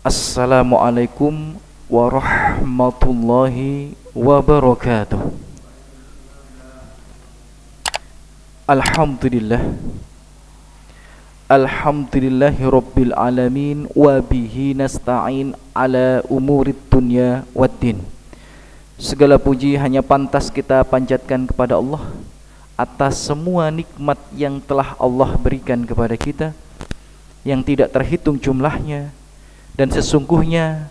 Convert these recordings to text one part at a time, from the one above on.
Assalamualaikum warahmatullahi wabarakatuh. Alhamdulillah. Alhamdulillahi rabbil alamin. Wa bihi nasta'in ala umurid dunya waddin. Segala puji hanya pantas kita panjatkan kepada Allah atas semua nikmat yang telah Allah berikan kepada kita, yang tidak terhitung jumlahnya. Dan sesungguhnya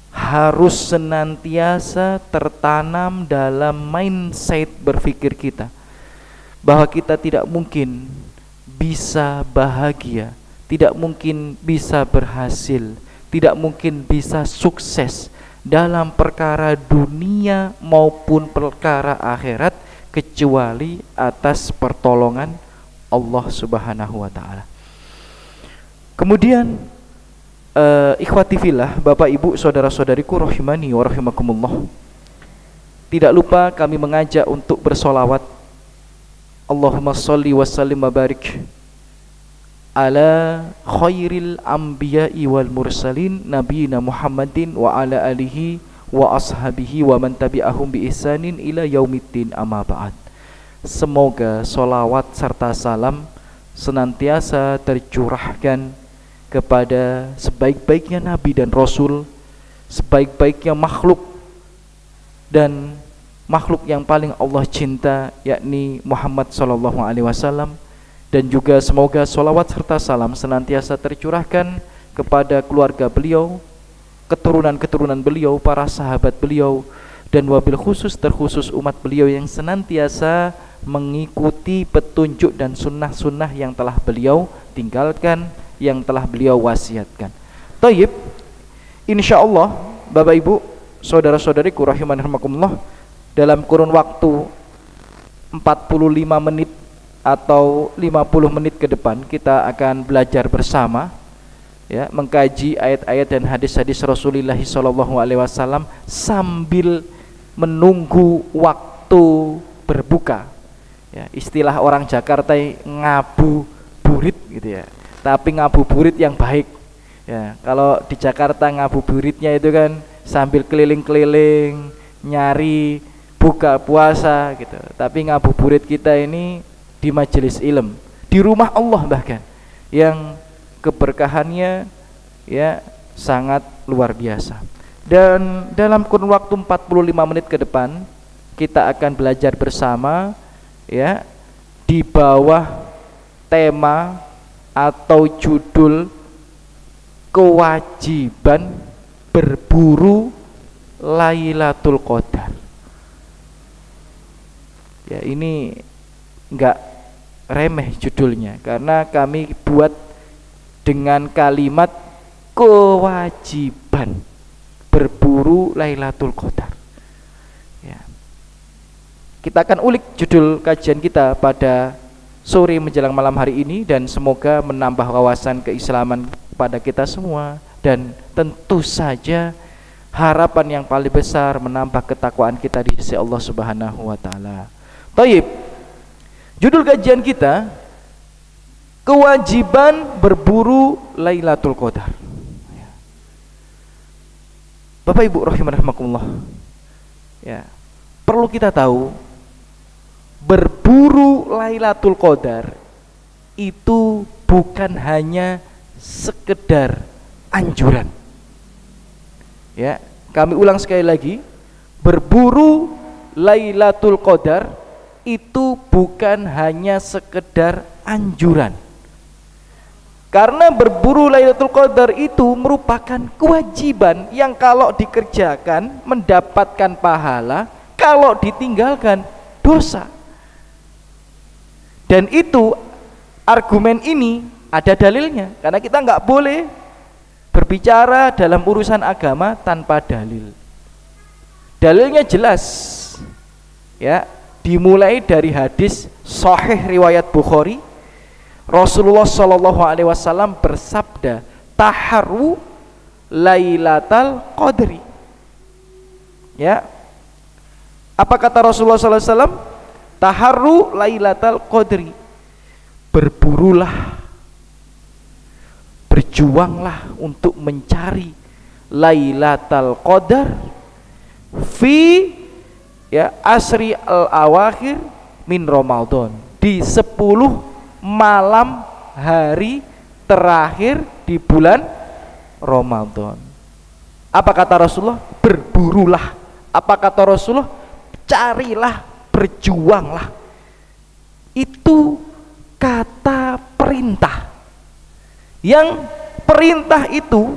harus senantiasa tertanam dalam mindset berpikir kita bahwa kita tidak mungkin bisa bahagia, tidak mungkin bisa berhasil, tidak mungkin bisa sukses dalam perkara dunia maupun perkara akhirat kecuali atas pertolongan Allah Subhanahu wa taala. Kemudian ikhwati fillah, Bapak Ibu saudara-saudariku rahimani wa rahimakumullah, tidak lupa kami mengajak untuk bersolawat Allahumma sholli wa sallim wa barik ala khairil anbiya'i wal mursalin nabiyina Muhammadin wa ala alihi wa ashabihi wa man tabi'ahum bi ihsanin ila yaumiddin, amma ba'd. Semoga solawat serta salam senantiasa tercurahkan kepada sebaik-baiknya Nabi dan Rasul, sebaik-baiknya makhluk dan makhluk yang paling Allah cinta, yakni Muhammad sallallahu alaihi wasallam. Dan juga semoga solawat serta salam senantiasa tercurahkan kepada keluarga beliau, keturunan-keturunan beliau, para sahabat beliau, dan wabil khusus terkhusus umat beliau yang senantiasa mengikuti petunjuk dan sunnah-sunnah yang telah beliau tinggalkan, yang telah beliau wasiatkan. Taib, insyaallah Bapak Ibu saudara-saudariku rahimani rahimakumullah, dalam kurun waktu 45 menit atau 50 menit ke depan kita akan belajar bersama, ya, mengkaji ayat-ayat dan hadis-hadis Rasulullah sallallahu alaihi wasallam sambil menunggu waktu berbuka. Ya, istilah orang Jakarta ngabuburit gitu ya. Tapi ngabuburit yang baik. Ya, kalau di Jakarta ngabuburitnya itu kan sambil keliling-keliling nyari buka puasa gitu. Tapi ngabuburit kita ini di majelis ilm, di rumah Allah bahkan, yang keberkahannya ya sangat luar biasa. Dan dalam kurun waktu 45 menit ke depan kita akan belajar bersama, ya, di bawah tema atau judul kewajiban berburu Lailatul Qadar. Ya, ini enggak remeh judulnya, karena kami buat dengan kalimat kewajiban berburu Lailatul Qadar. Ya. Kita akan ulik judul kajian kita pada sore menjelang malam hari ini, dan semoga menambah wawasan keislaman pada kita semua, dan tentu saja harapan yang paling besar menambah ketakwaan kita di sisi Allah Subhanahu wa taala. Taib. Judul kajian kita kewajiban berburu Lailatul Qadar. Bapak Ibu rahimakumullah, ya, perlu kita tahu berburu Lailatul Qadar itu bukan hanya sekedar anjuran. Ya, kami ulang sekali lagi, berburu Lailatul Qadar itu bukan hanya sekedar anjuran. Karena berburu Lailatul Qadar itu merupakan kewajiban yang kalau dikerjakan mendapatkan pahala, kalau ditinggalkan dosa. Dan itu argumen ini ada dalilnya, karena kita nggak boleh berbicara dalam urusan agama tanpa dalil. Dalilnya jelas, ya, dimulai dari hadis sahih riwayat Bukhari. Rasulullah sallallahu alaihi wasallam bersabda, taharru Lailatul Qadri. Ya, apa kata Rasulullah sallallahu alaihi wasallam? Taharru Lailatul Qadri, berburulah berjuanglah untuk mencari Lailatul Qadar fi asri al-awakhir min Ramadan, di 10 malam hari terakhir di bulan Ramadan. Apa kata Rasulullah? Berburulah. Apa kata Rasulullah? Carilah, berjuanglah. Itu kata perintah. Yang perintah itu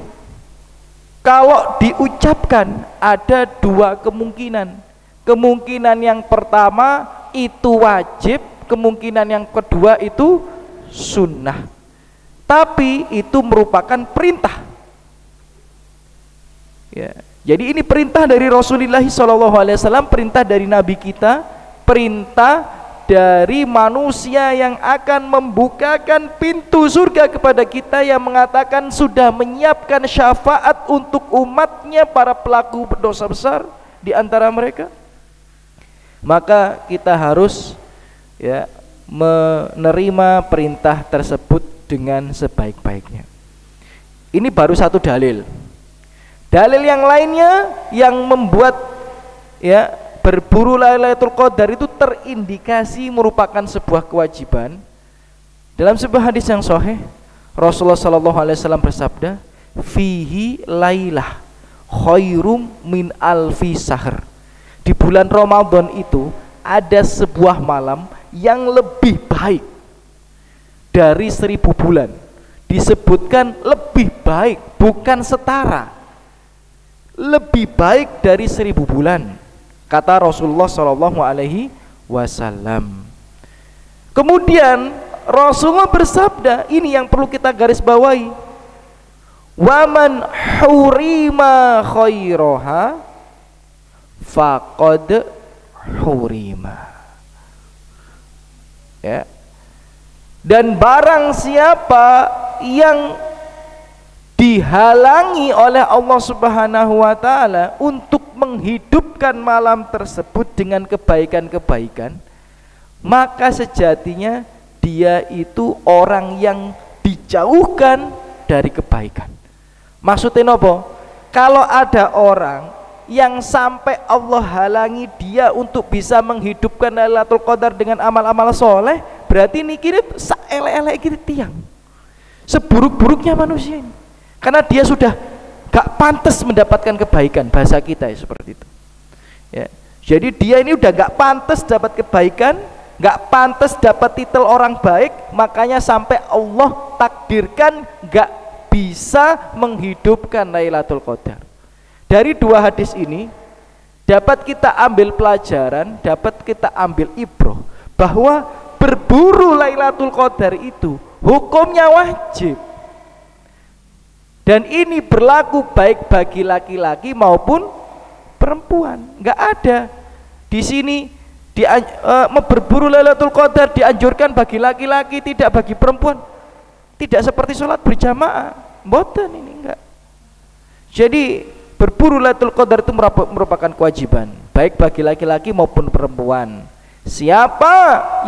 kalau diucapkan ada 2 kemungkinan. Kemungkinan yang pertama itu wajib, kemungkinan yang kedua itu sunnah. Tapi itu merupakan perintah. Ya, jadi ini perintah dari Rasulullah SAW, perintah dari Nabi kita, perintah dari manusia yang akan membukakan pintu surga kepada kita, yang mengatakan sudah menyiapkan syafaat untuk umatnya para pelaku dosa besar di antara mereka. Maka kita harus menerima perintah tersebut dengan sebaik-baiknya. Ini baru satu dalil. Dalil yang lainnya yang membuat berburu Lailatul Qadar itu terindikasi merupakan sebuah kewajiban. Dalam sebuah hadis yang sahih, Rasulullah SAW bersabda, fihi lailah khairum min alfi sahr. Di bulan Ramadan itu ada sebuah malam yang lebih baik dari 1000 bulan. Disebutkan lebih baik, bukan setara. Lebih baik dari 1000 bulan, kata Rasulullah SAW. Kemudian Rasulullah bersabda, ini yang perlu kita garis bawahi, waman hurima khairaha faqad hurima. Dan barang siapa yang dihalangi oleh Allah Subhanahu wa taala untuk menghidupkan malam tersebut dengan kebaikan-kebaikan, maka sejatinya dia itu orang yang dijauhkan dari kebaikan. Maksudnya apa? Kalau ada orang yang sampai Allah halangi dia untuk bisa menghidupkan Lailatul Qadar dengan amal-amal soleh, berarti ini kira saelek-elek kira tiang, seburuk-buruknya manusia ini. Karena dia sudah gak pantas mendapatkan kebaikan, bahasa kita seperti itu. Jadi dia ini udah gak pantas dapat kebaikan, gak pantas dapat titel orang baik, makanya sampai Allah takdirkan gak bisa menghidupkan Lailatul Qadar. Dari 2 hadis ini dapat kita ambil pelajaran, dapat kita ambil ibrah bahwa berburu Lailatul Qadar itu hukumnya wajib. Dan ini berlaku baik bagi laki-laki maupun perempuan. Enggak ada di sini berburu Lailatul Qadar dianjurkan bagi laki-laki, tidak bagi perempuan. Tidak seperti sholat berjamaah, mboten ini enggak. Jadi berburu Lailatul Qadar itu merupakan kewajiban baik bagi laki-laki maupun perempuan. Siapa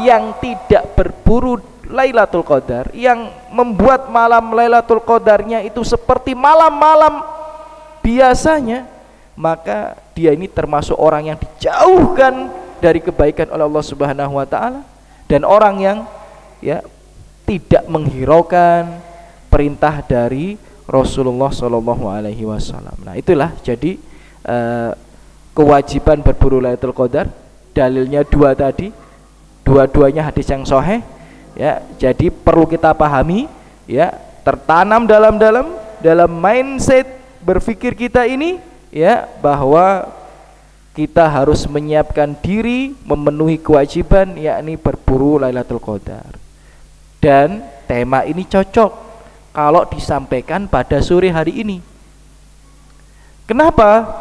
yang tidak berburu Lailatul Qadar, yang membuat malam Lailatul Qadarnya itu seperti malam-malam biasanya, maka dia ini termasuk orang yang dijauhkan dari kebaikan oleh Allah Subhanahu wa taala, dan orang yang tidak menghiraukan perintah dari Rasulullah SAW. Nah, itulah jadi kewajiban berburu Lailatul Qadar. Dalilnya 2 tadi, dua-duanya hadis yang sahih. Jadi perlu kita pahami, tertanam dalam mindset berpikir kita ini, bahwa kita harus menyiapkan diri memenuhi kewajiban, yakni berburu Lailatul Qadar. Dan tema ini cocok kalau disampaikan pada sore hari ini. Kenapa?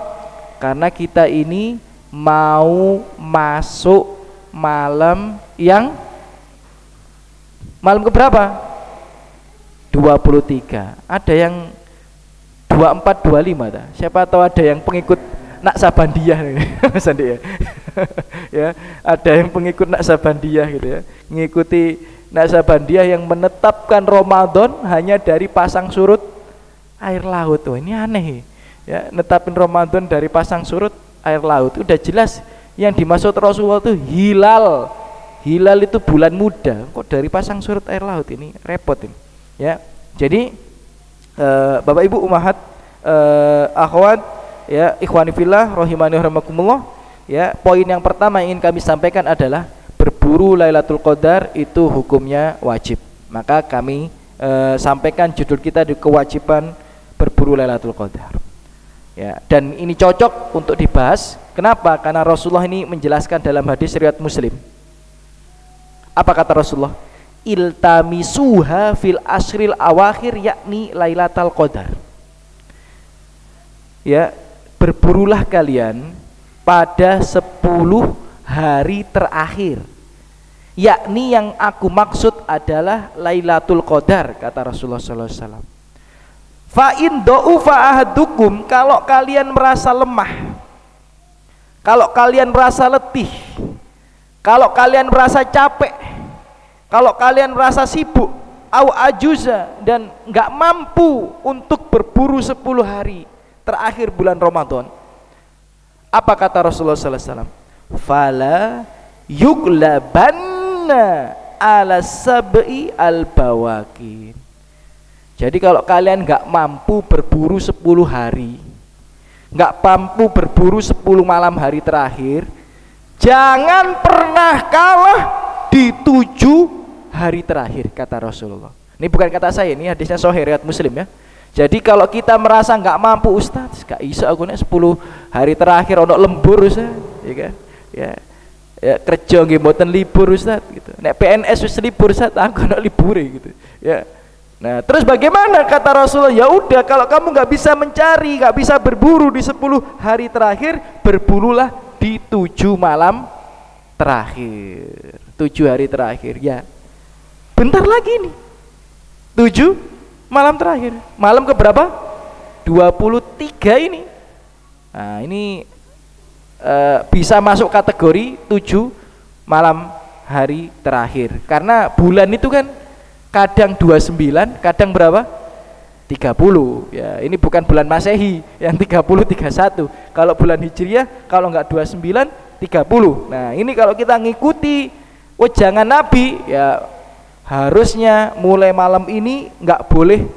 Karena kita ini mau masuk malam keberapa? 23. Ada yang 24, 25 dah. Siapa tahu ada yang pengikut Naqsabandiyah nih. Sandi ya. Ada yang pengikut Naqsabandiyah gitu ya. Mengikuti Naksabandiyah yang menetapkan Ramadan hanya dari pasang surut air laut. Tuh, ini aneh ya, netapin Ramadan dari pasang surut air laut. Udah jelas yang dimaksud Rasulullah itu hilal. Hilal itu bulan muda, kok dari pasang surut air laut, ini repot ini. Ya. Jadi Bapak Ibu ummahat, akhwat, ya, ikhwani fillah rahimani rahimakumullah, ya, poin yang pertama yang ingin kami sampaikan adalah berburu Lailatul Qadar itu hukumnya wajib. Maka kami sampaikan judul kita di kewajiban berburu Lailatul Qadar. Ya, dan ini cocok untuk dibahas. Kenapa? Karena Rasulullah ini menjelaskan dalam hadis riwayat Muslim. Apa kata Rasulullah? Iltamisuha fil ashril awakhir, yakni Lailatul Qadar. Ya, berburulah kalian pada 10 hari terakhir, yakni yang aku maksud adalah Lailatul Qadar, kata Rasulullah SAW. Fa in dha'ufa ahadukum, kalau kalian merasa lemah, kalau kalian merasa letih, kalau kalian merasa capek, kalau kalian merasa sibuk, au ajuza, dan nggak mampu untuk berburu 10 hari terakhir bulan Ramadan, apa kata Rasulullah SAW? Fala yuglabanna ala sab'i al-bawakin. Jadi kalau kalian nggak mampu berburu 10 hari, nggak mampu berburu 10 malam hari terakhir, jangan pernah kalah di 7 hari terakhir, kata Rasulullah. Ini bukan kata saya, ini hadisnya Sahih riwayat Muslim ya. Jadi kalau kita merasa nggak mampu, Ustaz, gak bisa aku nek 10 hari terakhir ono lembur, Ustaz, ya kan? Ya kerja nggih mboten libur, Ustaz, gitu. Nek PNS wis libur, Ustaz, aku ono libure gitu. Ya. Nah, terus bagaimana, kata Rasulullah? Ya udah, kalau kamu nggak bisa mencari, nggak bisa berburu di 10 hari terakhir, berburulah di 7 malam terakhir. 7 hari terakhir, ya. Bentar lagi nih. 7 malam terakhir. Malam ke berapa? 23 ini. Nah, ini bisa masuk kategori 7 malam hari terakhir. Karena bulan itu kan kadang 29, kadang berapa? 30. Ya, ini bukan bulan Masehi yang 30 31. Kalau bulan Hijriah kalau enggak 29 30. Nah, ini kalau kita ngikuti wejangan Nabi, ya harusnya mulai malam ini enggak boleh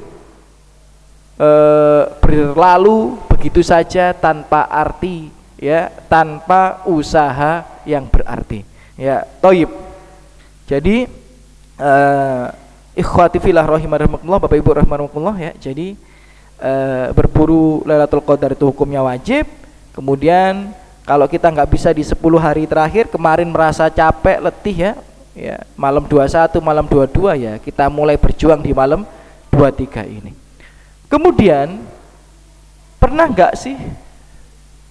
berlalu begitu saja tanpa arti, ya, tanpa usaha yang berarti, ya. Toib. Jadi ikhwati fillah rahimakumullah, Bapak Ibu rahimakumullah, ya. Jadi berburu Lailatul Qadar itu hukumnya wajib. Kemudian kalau kita nggak bisa di 10 hari terakhir, kemarin merasa capek, letih, ya malam 21, malam 22, ya kita mulai berjuang di malam 23 ini. Kemudian pernah nggak sih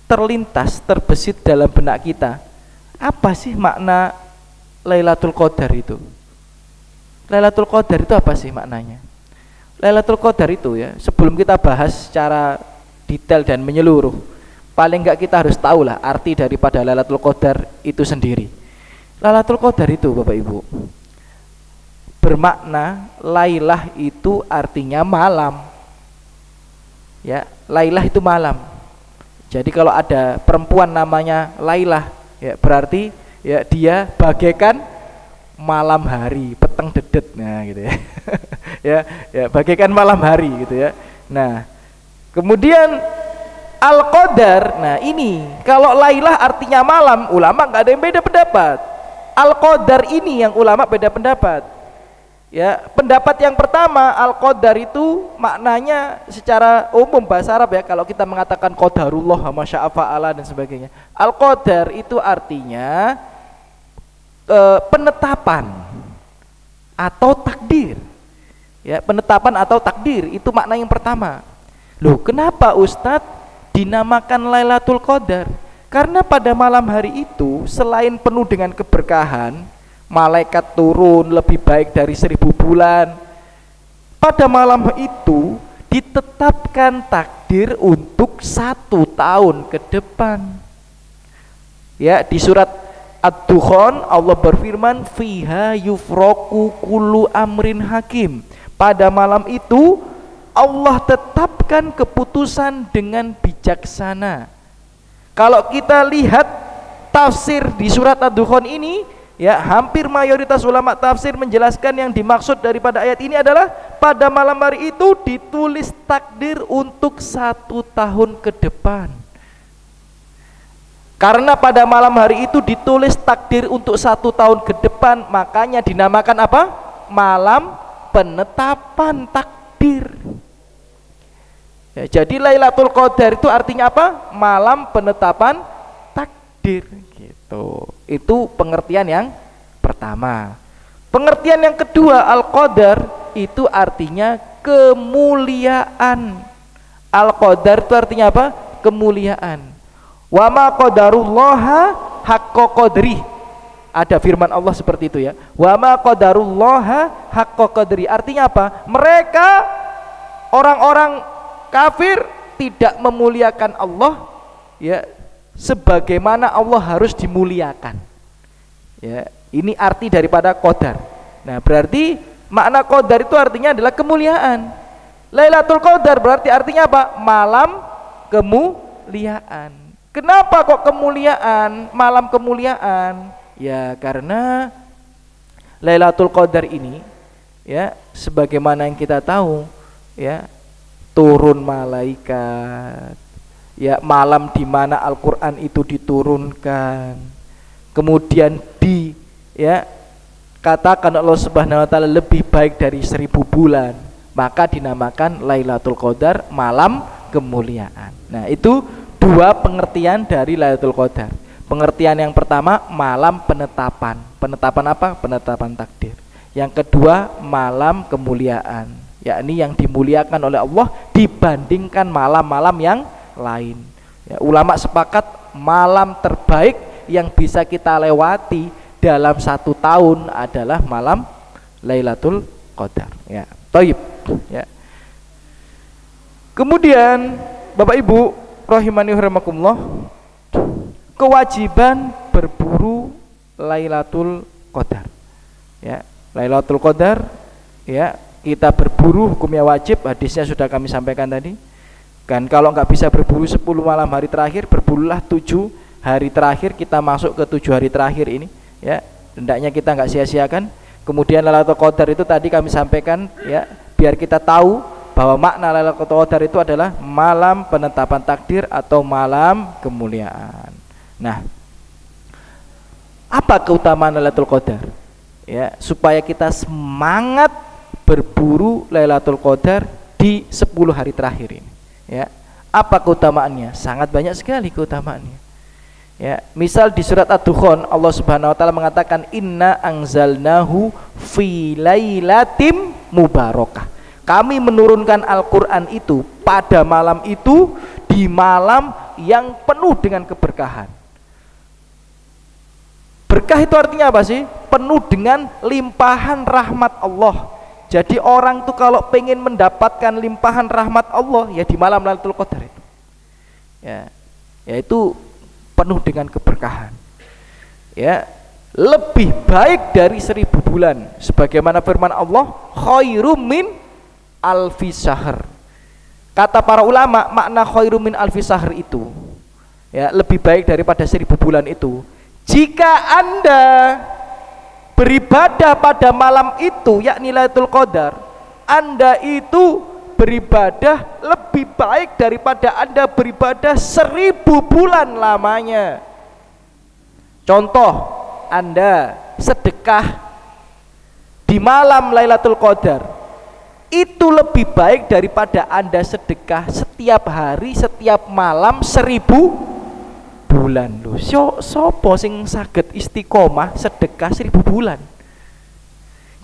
terlintas, terbesit dalam benak kita, apa sih makna Lailatul Qadar itu? Lailatul Qadar itu apa sih maknanya? Lailatul Qadar itu, ya, sebelum kita bahas secara detail dan menyeluruh, paling enggak kita harus tahu lah arti daripada Lailatul Qadar itu sendiri. Lailatul Qadar itu, Bapak Ibu, bermakna Lailah itu artinya malam. Ya, Lailah itu malam. Jadi kalau ada perempuan namanya Lailah, ya berarti ya dia bagaikan malam hari, peteng dedet, nah gitu ya. ya bagaikan malam hari gitu ya. Nah, kemudian Al-Qadar, nah ini kalau Lailah artinya malam, ulama nggak ada yang beda pendapat. Al-Qadar ini yang ulama beda pendapat. Ya, pendapat yang pertama, Al-Qadar itu maknanya secara umum bahasa Arab, ya, kalau kita mengatakan qadarullah, masya fa'ala dan sebagainya. Al-Qadar itu artinya penetapan atau takdir. Ya, penetapan atau takdir itu makna yang pertama. Loh, kenapa Ustadz dinamakan Lailatul Qadar? Karena pada malam hari itu selain penuh dengan keberkahan, malaikat turun lebih baik dari 1000 bulan. Pada malam itu ditetapkan takdir untuk 1 tahun ke depan. Ya, di surat Ad-Dukhan Allah berfirman fiha yufraku kullu amrin hakim. Pada malam itu Allah tetapkan keputusan dengan bijaksana. Kalau kita lihat tafsir di surat Ad-Dukhan ini, ya, hampir mayoritas ulama tafsir menjelaskan yang dimaksud daripada ayat ini adalah pada malam hari itu ditulis takdir untuk 1 tahun ke depan. Karena pada malam hari itu ditulis takdir untuk 1 tahun ke depan, makanya dinamakan apa? Malam penetapan takdir. Ya, jadi Lailatul Qadar itu artinya apa? Malam penetapan takdir gitu. Itu pengertian yang pertama. Pengertian yang kedua, Al-Qadar itu artinya kemuliaan. Al-Qadar itu artinya apa? Kemuliaan. Wa ma qadarullaha haqqa qadri. Ada firman Allah seperti itu ya. Wa ma qadarullaha haqqa qadri. Artinya apa? Mereka orang-orang kafir tidak memuliakan Allah ya sebagaimana Allah harus dimuliakan. Ya, ini arti daripada qadar. Nah, berarti makna qadar itu artinya adalah kemuliaan. Lailatul Qadar berarti artinya apa? Malam kemuliaan. Kenapa kok kemuliaan, malam kemuliaan? Ya karena Lailatul Qadar ini ya sebagaimana yang kita tahu ya, turun malaikat, ya malam di mana Al-Qur'an itu diturunkan. Kemudian katakan Allah Subhanahu wa taala lebih baik dari 1000 bulan, maka dinamakan Lailatul Qadar malam kemuliaan. Nah, itu dua pengertian dari Lailatul Qadar. Pengertian yang pertama malam penetapan. Penetapan apa? Penetapan takdir. Yang kedua malam kemuliaan, yakni yang dimuliakan oleh Allah dibandingkan malam-malam yang lain. Ya, ulama sepakat malam terbaik yang bisa kita lewati dalam 1 tahun adalah malam Lailatul Qadar. Ya, thayyib. Ya. Kemudian Bapak Ibu rahimani rahimakumullah, kewajiban berburu Lailatul Qadar. Ya, Lailatul Qadar ya, kita berburu hukumnya wajib, hadisnya sudah kami sampaikan tadi. Kan kalau nggak bisa berburu 10 malam hari terakhir, berburulah 7 hari terakhir, kita masuk ke 7 hari terakhir ini ya. Hendaknya kita nggak sia-siakan. Kemudian Lailatul Qadar itu tadi kami sampaikan ya, biar kita tahu bahwa makna Lailatul Qadar itu adalah malam penetapan takdir atau malam kemuliaan. Nah, apa keutamaan Lailatul Qadar? Ya, supaya kita semangat berburu Lailatul Qadar di 10 hari terakhir ini. Ya, apa keutamaannya? Sangat banyak sekali keutamaannya. Ya, misal di surat Ad-Dukhan Allah Subhanahu wa taala mengatakan inna anzalnahu fi lailatim mubarakah. Kami menurunkan Al-Qur'an itu pada malam itu, di malam yang penuh dengan keberkahan. Berkah itu artinya apa sih? Penuh dengan limpahan rahmat Allah. Jadi orang tuh kalau pengen mendapatkan limpahan rahmat Allah ya di malam Lailatul Qadar itu. Ya, yaitu penuh dengan keberkahan. Ya, lebih baik dari 1000 bulan. Sebagaimana firman Allah, khairum min alfi syahr. Kata para ulama, makna khairum min alfi syahr itu ya lebih baik daripada 1000 bulan itu. Jika Anda beribadah pada malam itu, yakni Lailatul Qadar, Anda itu beribadah lebih baik daripada Anda beribadah 1000 bulan lamanya. Contoh, Anda sedekah di malam Lailatul Qadar, itu lebih baik daripada Anda sedekah setiap hari, setiap malam 1000 bulan. Loh, sopo sing saged istiqomah sedekah 1000 bulan?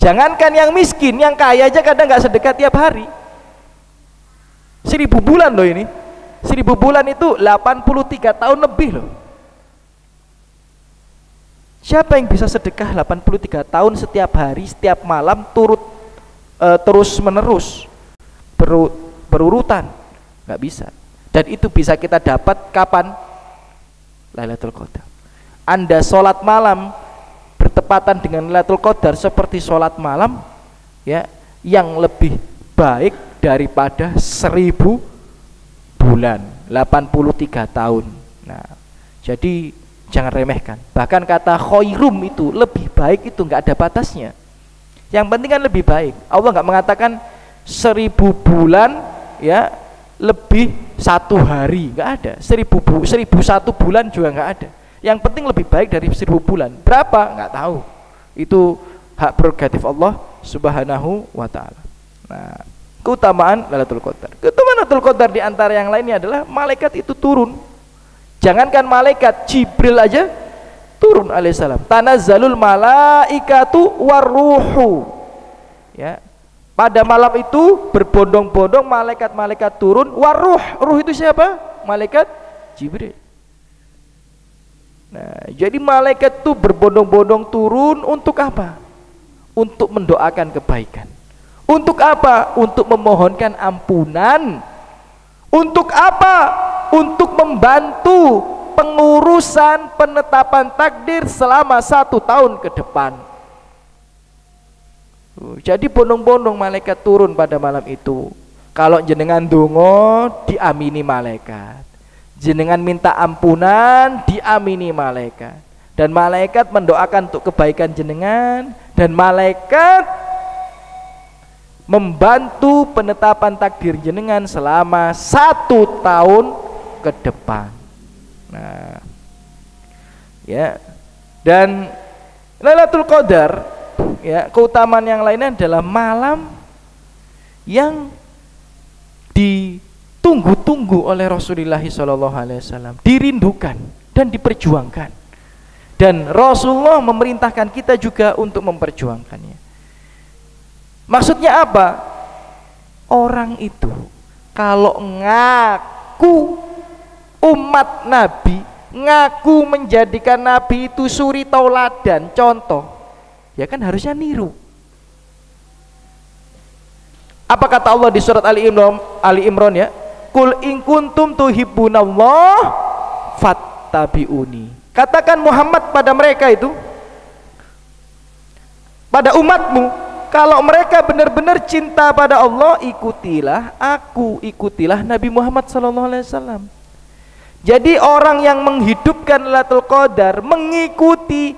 Jangankan yang miskin, yang kaya aja kadang nggak sedekah tiap hari. 1000 bulan loh ini. 1000 bulan itu 83 tahun lebih loh. Siapa yang bisa sedekah 83 tahun setiap hari, setiap malam terus menerus berurutan? Nggak bisa. Dan itu bisa kita dapat kapan? Lailatul Qadar. Anda sholat malam bertepatan dengan Lailatul Qadar seperti sholat malam, ya, yang lebih baik daripada 1000 bulan, 83 tahun. Nah, jadi jangan remehkan. Bahkan kata khairum itu lebih baik itu nggak ada batasnya. Yang penting kan lebih baik. Allah nggak mengatakan 1000 bulan ya lebih 1 hari, nggak ada. 1001 bulan juga nggak ada. Yang penting lebih baik dari 1000 bulan. Berapa? Nggak tahu. Itu hak prerogatif Allah Subhanahu wa ta'ala. Nah, keutamaan Lailatul Qadar. Keutamaan Lailatul Qadar di antara yang lainnya adalah malaikat itu turun. Jangankan malaikat, Jibril aja turun alaihissalam. Tanazzalul malaikatu warruhu. Ya. Pada malam itu berbondong-bondong malaikat-malaikat turun. Warruh, ruh itu siapa? Malaikat Jibril. Nah, jadi malaikat itu berbondong-bondong turun untuk apa? Untuk mendoakan kebaikan. Untuk apa? Untuk memohonkan ampunan. Untuk apa? Untuk membantu pengurusan penetapan takdir selama 1 tahun ke depan. Jadi bondong-bondong malaikat turun pada malam itu. Kalau jenengan dongo diamini malaikat. Jenengan minta ampunan diamini malaikat, dan malaikat mendoakan untuk kebaikan jenengan, dan malaikat membantu penetapan takdir jenengan selama 1 tahun ke depan. Nah, ya, dan Lailatul Qadar, ya, keutamaan yang lainnya adalah malam yang ditunggu-tunggu oleh Rasulullah SAW, dirindukan dan diperjuangkan, dan Rasulullah memerintahkan kita juga untuk memperjuangkannya. Maksudnya apa? Orang itu kalau ngaku umat Nabi, ngaku menjadikan Nabi itu suri tauladan, contoh, ya kan harusnya niru. Apa kata Allah di surat Ali Imran ya? Qul in kuntum tuhibbunallah fattabi'uni. Katakan Muhammad pada mereka itu, pada umatmu, kalau mereka benar-benar cinta pada Allah, ikutilah aku, ikutilah Nabi Muhammad SAW. Jadi orang yang menghidupkan Lailatul Qadar, mengikuti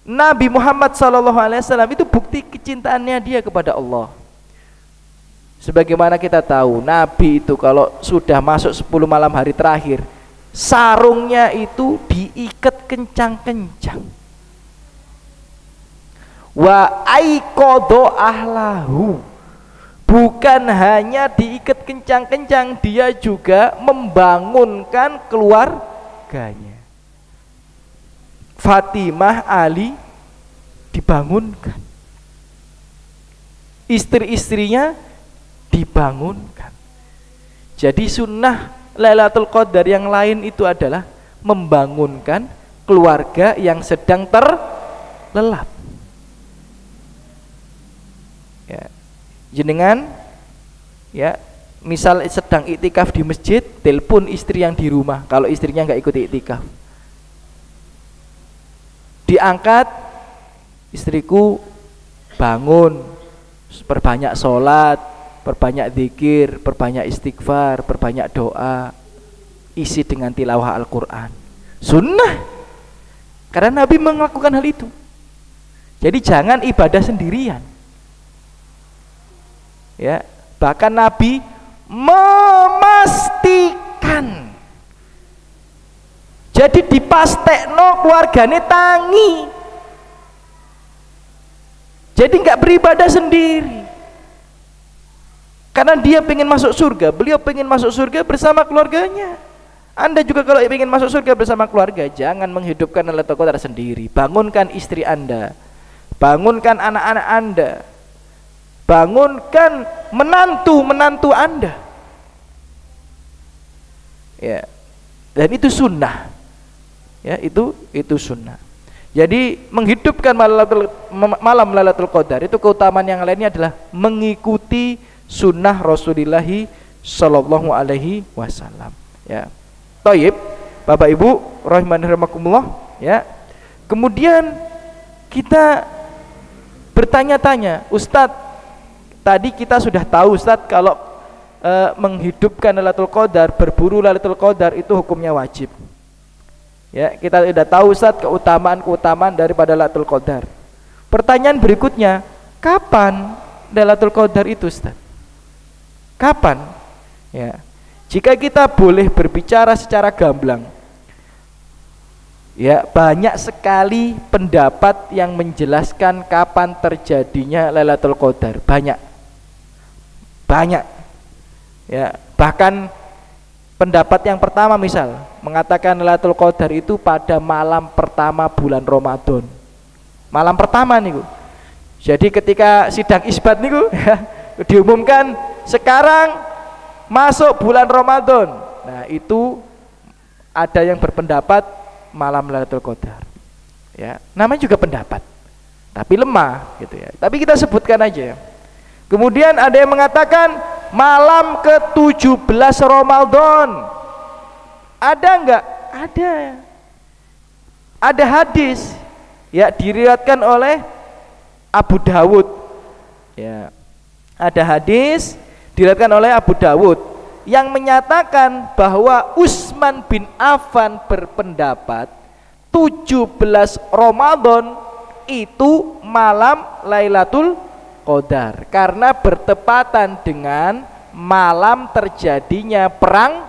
Nabi Muhammad SAW, itu bukti kecintaannya dia kepada Allah. Sebagaimana kita tahu, Nabi itu kalau sudah masuk 10 malam hari terakhir, sarungnya itu diikat kencang-kencang. Wa aiqadha ahlahu. Bukan hanya diikat kencang-kencang, dia juga membangunkan keluarganya. Fatimah, Ali dibangunkan, istri-istrinya dibangunkan. Jadi sunnah Lailatul Qadar yang lain itu adalah membangunkan keluarga yang sedang terlelap. Ya, jenengan ya, misal sedang iktikaf di masjid, telepon istri yang di rumah kalau istrinya nggak ikut iktikaf. Diangkat, istriku bangun, perbanyak sholat, perbanyak zikir, perbanyak istighfar, perbanyak doa, isi dengan tilawah Al-Quran. Sunnah, karena Nabi melakukan hal itu. Jadi jangan ibadah sendirian. Ya, bahkan Nabi memastikan. Jadi dipastekno keluargane tangi. Jadi nggak beribadah sendiri. Karena dia pengen masuk surga, beliau pengen masuk surga bersama keluarganya. Anda juga kalau ingin masuk surga bersama keluarga, jangan menghidupkan Lailatul Qadar sendiri. Bangunkan istri Anda, bangunkan anak-anak Anda, bangunkan menantu Anda. Ya, dan itu sunnah. Ya, itu sunnah. Jadi menghidupkan malam Lailatul Qadar itu keutamaan yang lainnya adalah mengikuti sunnah Rasulullah Sallallahu Alaihi Wasallam. Ya, Thayyib, Bapak Ibu rahimani rahimakumullah. ya. Kemudian kita bertanya-tanya, Ustadz, tadi kita sudah tahu Ustadz kalau menghidupkan Lailatul Qadar, berburu Lailatul Qadar itu hukumnya wajib. Ya, kita sudah tahu Ustadz keutamaan daripada Lailatul Qadar. Pertanyaan berikutnya, kapan Lailatul Qadar itu Ustadz? Kapan? Ya. Jika kita boleh berbicara secara gamblang, ya, banyak sekali pendapat yang menjelaskan kapan terjadinya Lailatul Qadar. Banyak. Ya, bahkan pendapat yang pertama misal mengatakan Lailatul Qadar itu pada malam pertama bulan Ramadan. Malam pertama niku. Jadi ketika sidang isbat niku ya, diumumkan sekarang masuk bulan Ramadan. Nah, itu ada yang berpendapat malam Lailatul Qadar. Ya, namanya juga pendapat. Tapi lemah gitu ya. Tapi kita sebutkan aja. Kemudian ada yang mengatakan malam ke-17 Ramadan. Ada enggak? Ada. Ada hadis ya diriwayatkan oleh Abu Dawud. Ya. Ada hadis diriwayatkan oleh Abu Dawud yang menyatakan bahwa Utsman bin Affan berpendapat 17 Ramadan itu malam Lailatul Qadar karena bertepatan dengan malam terjadinya perang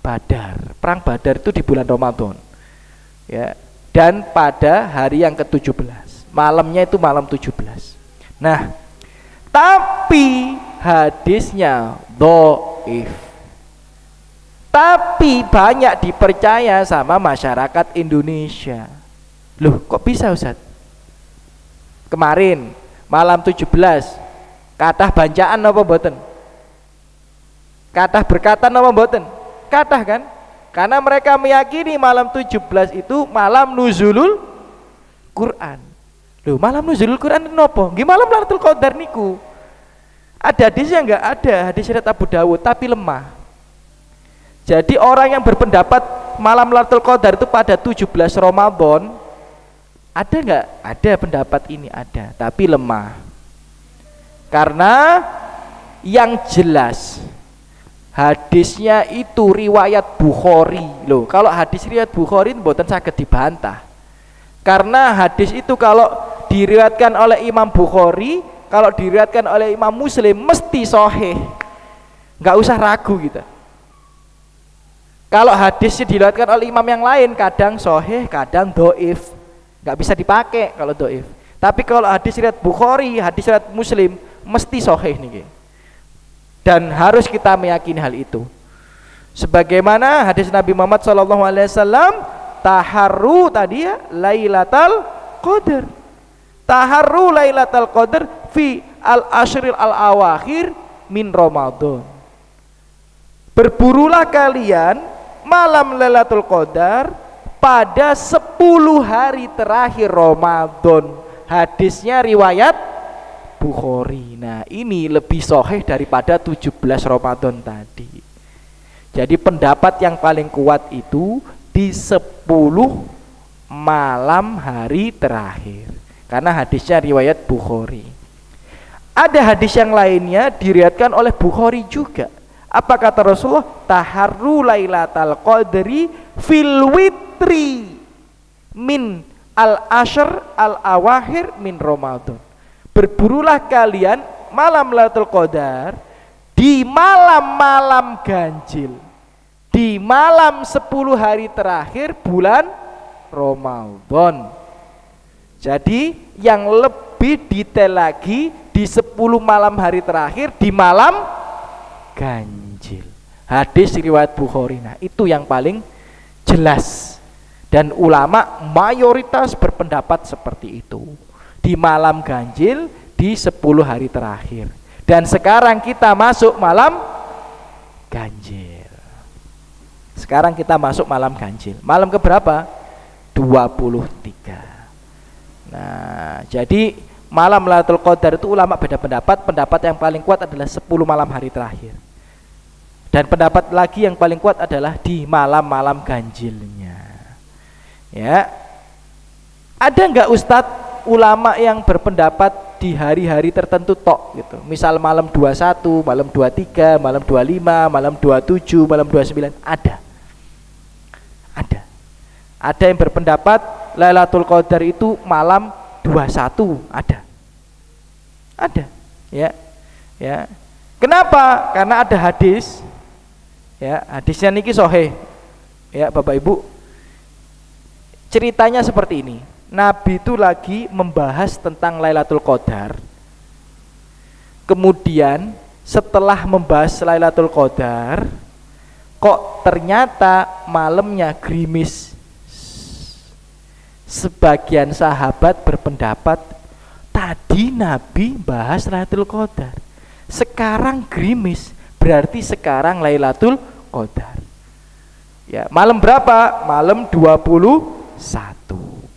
Badar. Perang Badar itu di bulan Ramadan. Ya, dan pada hari yang ke-17. Malamnya itu malam 17. Nah, tapi hadisnya dhaif. Tapi banyak dipercaya sama masyarakat Indonesia. Loh, kok bisa Ustaz? Kemarin malam 17 kathah bancaan apa mboten? Kathah berkatan apa mboten? Kathah kan? Karena mereka meyakini malam 17 itu malam nuzulul Quran. Loh, malam nuzulul Quran itu napa? Nggih malam Lailatul Qadar niku. Ada hadisnya enggak? Ada, hadis riwayat Abu Dawud tapi lemah. Jadi orang yang berpendapat malam Lailatul Qadar itu pada 17 Ramadan, ada enggak? Ada pendapat ini ada, tapi lemah. Karena yang jelas hadisnya itu riwayat Bukhari. Loh, kalau hadis riwayat Bukhari mboten saged dibantah. Karena hadis itu kalau diriwayatkan oleh Imam Bukhari, kalau diriwayatkan oleh Imam Muslim mesti sahih. Enggak usah ragu gitu. Kalau hadisnya diriwayatkan oleh imam yang lain kadang sahih, kadang dhaif. Enggak bisa dipakai kalau dhaif. Tapi kalau hadis riwayat Bukhari, hadis riwayat Muslim mesti sahih niki. Dan harus kita meyakini hal itu. Sebagaimana hadis Nabi Muhammad SAW, taharru tadi ya Lailatul Qadar. Taharru Lailatul Qadar fi al-ashril al-awakhir min Ramadan. Berburulah kalian malam Lailatul Qadar pada 10 hari terakhir Ramadan. Hadisnya riwayat Bukhari. Nah, ini lebih sahih daripada 17 Ramadan tadi. Jadi pendapat yang paling kuat itu di 10 malam hari terakhir. Karena hadisnya riwayat Bukhari. Ada hadis yang lainnya diriwayatkan oleh Bukhari juga. Apa kata Rasulullah? Taharru Lailatul Qadri fil witri min al-ashr al-awakhir min Ramadan. Berburulah kalian malam Lailatul Qadar di malam-malam ganjil, di malam 10 hari terakhir bulan Ramadan. Jadi yang lebih detail lagi di 10 malam hari terakhir di malam ganjil. Hadis riwayat Bukhari. Nah, itu yang paling jelas. Dan ulama mayoritas berpendapat seperti itu. Di malam ganjil di 10 hari terakhir. Dan sekarang kita masuk malam ganjil. Sekarang kita masuk malam ganjil. Malam keberapa? 23. Nah, jadi malam Lailatul Qadar itu ulama beda pendapat. Pendapat yang paling kuat adalah 10 malam hari terakhir. Dan pendapat lagi yang paling kuat adalah di malam-malam ganjilnya. Ya. Ada enggak Ustadz ulama yang berpendapat di hari-hari tertentu tok gitu? Misal malam 21, malam 23, malam 25, malam 27, malam 29, ada. Ada yang berpendapat Lailatul Qadar itu malam 21, ada. Ya. Ya. Kenapa? Karena ada hadis. Ya, hadisnya niki sahih. Ya, Bapak Ibu. Ceritanya seperti ini. Nabi itu lagi membahas tentang Lailatul Qadar. Kemudian setelah membahas Lailatul Qadar, kok ternyata malamnya gerimis. Sebagian sahabat berpendapat tadi Nabi bahas Lailatul Qadar, sekarang gerimis, berarti sekarang Lailatul Qadar. Ya, malam berapa? Malam 21.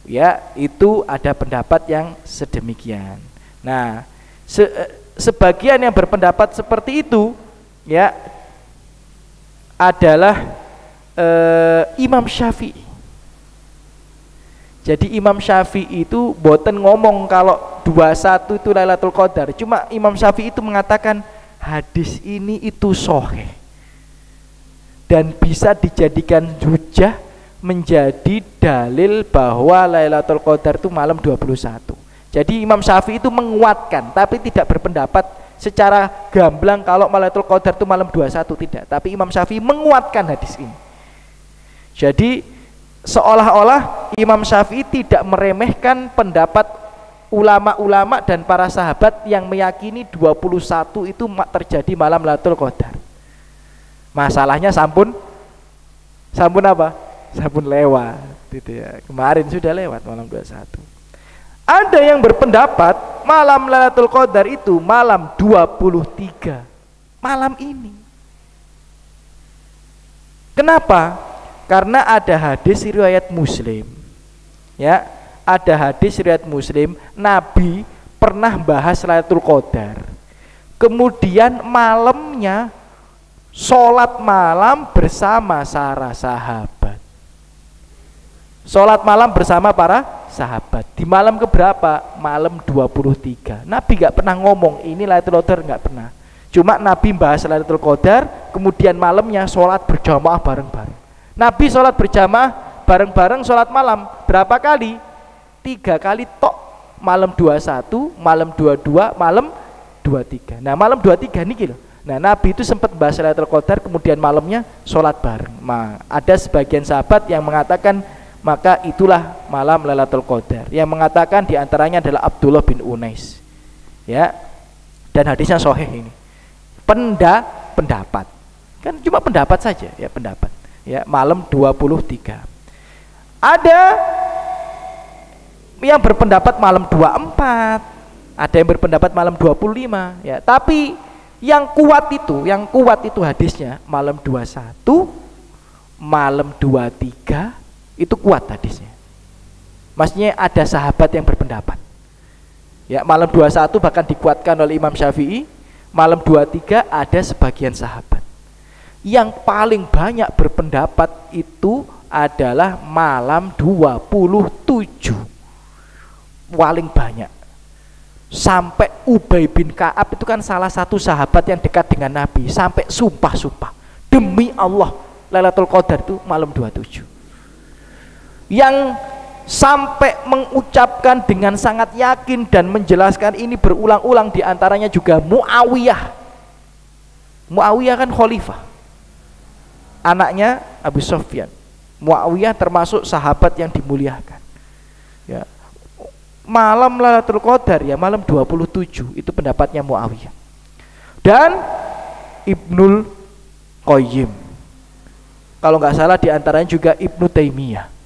Ya, itu ada pendapat yang sedemikian. Nah, sebagian yang berpendapat seperti itu ya adalah Imam Syafi'i. Jadi Imam Syafi'i itu boten ngomong kalau 21 itu Lailatul Qadar. Cuma Imam Syafi'i itu mengatakan hadis ini itu sahih dan bisa dijadikan hujjah, menjadi dalil bahwa Lailatul Qadar itu malam 21. Jadi Imam Syafi'i itu menguatkan, tapi tidak berpendapat secara gamblang kalau Lailatul Qadar itu malam 21, tidak. Tapi Imam Syafi'i menguatkan hadis ini. Jadi seolah-olah Imam Syafi'i tidak meremehkan pendapat ulama-ulama dan para sahabat yang meyakini 21 itu terjadi malam Lailatul Qadar. Masalahnya sampun apa? Sampun lewat gitu ya. Kemarin sudah lewat malam 21. Ada yang berpendapat malam Lailatul Qadar itu malam 23. Malam ini. Kenapa? Karena ada hadis riwayat Muslim. Ya, ada hadis riwayat Muslim, Nabi pernah bahas Lailatul Qadar. Kemudian malamnya sholat malam bersama para sahabat. Sholat malam bersama para sahabat. Di malam keberapa? Malam 23. Nabi gak pernah ngomong ini Lailatul Qadar, gak pernah. Cuma Nabi bahas Lailatul Qadar, kemudian malamnya sholat berjamaah bareng-bareng. Nabi sholat berjamaah bareng-bareng sholat malam berapa kali? 3 kali tok. Malam 21, malam 22, malam 23. Nah malam 23 niki loh. Nah Nabi itu sempat bahas Lailatul Qadar, kemudian malamnya sholat bareng. Ada sebagian sahabat yang mengatakan maka itulah malam Lailatul Qadar. Yang mengatakan diantaranya adalah Abdullah bin Unais. Ya, dan hadisnya sahih ini. Pendapat. Kan cuma pendapat saja ya, pendapat. Ya, malam 23. Ada yang berpendapat malam 24, ada yang berpendapat malam 25 ya. Tapi yang kuat itu hadisnya malam 21, malam 23 itu kuat hadisnya. Maksudnya ada sahabat yang berpendapat. Ya, malam 21 bahkan dikuatkan oleh Imam Syafi'i, malam 23 ada sebagian sahabat. Yang paling banyak berpendapat itu adalah malam 27. Paling banyak. Sampai Ubay bin Ka'ab itu kan salah satu sahabat yang dekat dengan Nabi, sampai sumpah-sumpah, demi Allah Lailatul Qadar itu malam 27. Yang sampai mengucapkan dengan sangat yakin dan menjelaskan ini berulang-ulang, diantaranya juga Muawiyah. Muawiyah kan khalifah, anaknya Abu Sufyan. Muawiyah termasuk sahabat yang dimuliakan. Ya. Malam Lailatul Qadar ya malam 27, itu pendapatnya Muawiyah. Dan Ibnul Qayyim. Kalau nggak salah diantaranya juga Ibnu Taimiyah.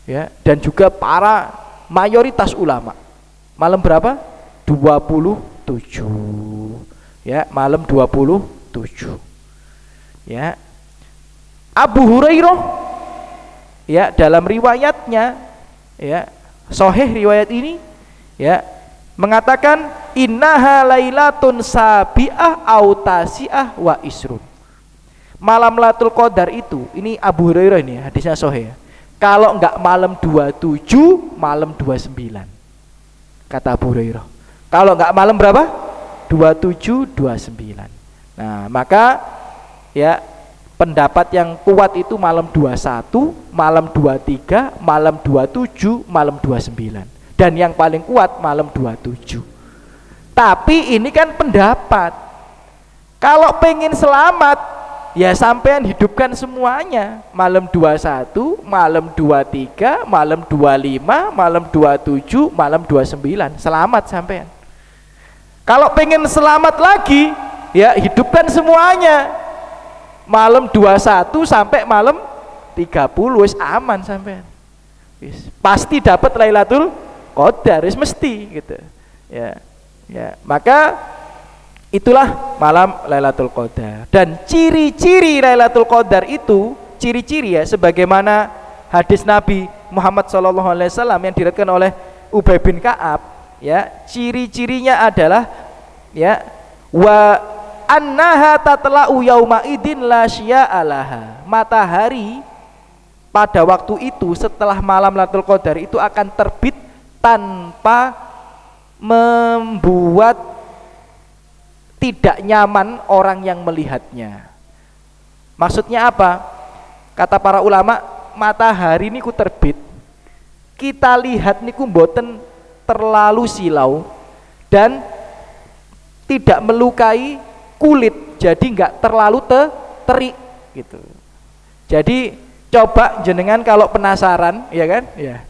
Ya, dan juga para mayoritas ulama. Malam berapa? 27. Ya, malam 27. Ya. Abu Hurairah ya dalam riwayatnya ya sahih riwayat ini ya mengatakan innaha lailatun sabi'ah au tasi'ah wa isrun. Malam Lailatul Qadar itu, ini Abu Hurairah ini hadisnya sahih ya. Kalau enggak malam 27, malam 29. Kata Abu Hurairah. Kalau enggak malam berapa? 27, 29. Nah, maka ya pendapat yang kuat itu malam 21, malam 23, malam 27, malam 29. Dan yang paling kuat malam 27. Tapi ini kan pendapat. Kalau pengen selamat, ya sampean hidupkan semuanya. Malam 21, malam 23, malam 25, malam 27, malam 29. Selamat sampean. Kalau pengen selamat lagi, ya hidupkan semuanya. Malam 21 sampai malam 30 wis aman sampean. Wis pasti dapat Lailatul Qadar, wis mesti gitu. Ya. Ya, maka itulah malam Lailatul Qadar. Dan ciri-ciri Lailatul Qadar itu, ciri-ciri ya sebagaimana hadis Nabi Muhammad SAW yang diriwayatkan oleh Ubay bin Ka'ab, ya, ciri-cirinya adalah ya wa annaha tatla'u yauma idin la sya'alaha. Matahari pada waktu itu setelah malam Lailatul Qadar itu akan terbit tanpa membuat tidak nyaman orang yang melihatnya. Maksudnya apa? Kata para ulama, matahari niku terbit, kita lihat niku mboten terlalu silau dan tidak melukai kulit, jadi nggak terlalu terik gitu. Jadi coba jenengan kalau penasaran, ya kan? Ya.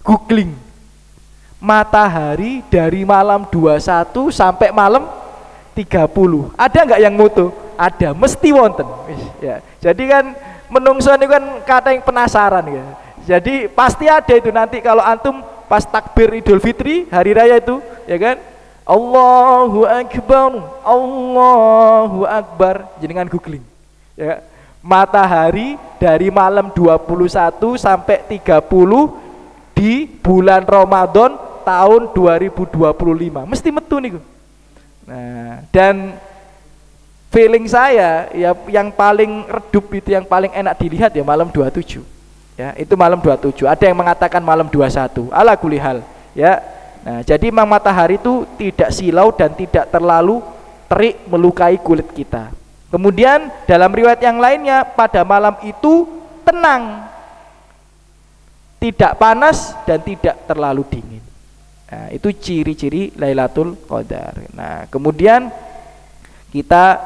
Googling matahari dari malam 21 sampai malam 30. Ada nggak yang mutu? Ada, mesti wonten. Ya. Jadi kan menungso ini kan kata yang penasaran ya. Jadi pasti ada itu nanti kalau antum pas takbir Idul Fitri hari raya itu, ya kan? Allahu Akbar, Allahu Akbar. Jenengan googling. Ya. Matahari dari malam 21 sampai 30 di bulan Ramadan tahun 2025 mesti metu nih. Nah, dan feeling saya ya yang paling redup itu, yang paling enak dilihat ya malam 27. Ya, itu malam 27. Ada yang mengatakan malam 21. Ala kulli hal, ya. Nah, jadi memang matahari itu tidak silau dan tidak terlalu terik melukai kulit kita. Kemudian dalam riwayat yang lainnya pada malam itu tenang, tidak panas dan tidak terlalu dingin. Nah, itu ciri-ciri Lailatul Qadar. Nah, kemudian kita